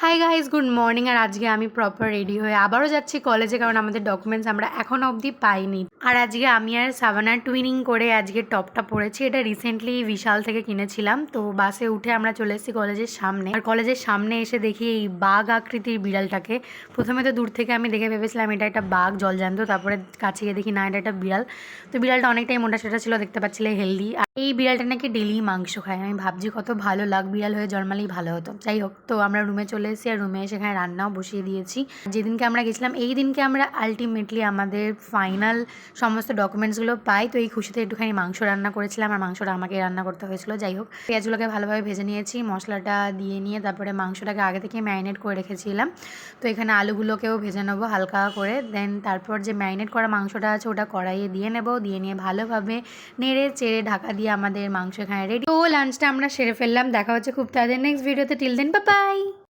High guys, good morning. আর আজকে আমি প্রপার রেডি হয়ে আবারও যাচ্ছি কলেজে, কারণ আমাদের ডকুমেন্টস আমরা এখনও অবধি পাইনি। আর আজকে আমি আর সাভানার টুইনিং করে আজকে টপটা পরেছি। এটা রিসেন্টলি বিশাল থেকে কিনেছিলাম। তো বাসে উঠে আমরা চলে এসেছি কলেজের সামনে। আর কলেজের সামনে এসে দেখি এই বাঘ আকৃতির বিড়ালটাকে। প্রথমে তো দূর থেকে আমি দেখে ভেবেছিলাম এটা একটা বাঘ জলজান্ত, তারপরে কাছে গিয়ে দেখি না, এটা একটা বিড়াল। তো বিড়ালটা অনেকটাই মোটা সোটা ছিল, দেখতে পাচ্ছিলে হেলদি। আর এই বিড়ালটা নাকি ডেলি মাংস খায়। আমি ভাবছি কত ভালো লাগ, বিড়াল হয়ে জন্মালেই ভালো হতো। যাই হোক, তো আমরা রুমে চলে এসেছি আর রুমে এসে এখানে রান্নাও বসিয়ে দিয়েছি। যেদিনকে আমরা গেছিলাম এই দিনকে আমরা আলটিমেটলি আমাদের ফাইনাল সমস্ত ডকুমেন্টসগুলো পাই। তো এই খুশিতে একটুখানি মাংস রান্না করেছিলাম, আর মাংসটা আমাকে রান্না করতে হয়েছিল। যাই হোক, পেঁয়াজগুলোকে ভালোভাবে ভেজে নিয়েছি, মশলাটা দিয়ে নিয়ে তারপরে মাংসটাকে আগে থেকে ম্যারিনেট করে রেখেছিলাম। তো এখানে আলুগুলোকেও ভেজে নেবো হালকা করে। দেন তারপর যে ম্যারিনেট করা মাংসটা আছে ওটা কড়াইয়ে দিয়ে নেবো, দিয়ে নিয়ে ভালোভাবে নেড়ে চেড়ে ঢাকা দিয়ে আমাদের মাংস এখানে রেডি। তো লাঞ্চটা আমরা সেরে ফেললাম। দেখা হচ্ছে খুব তাড়াতাড়ি নেক্সট ভিডিওতে। Till then, bye by.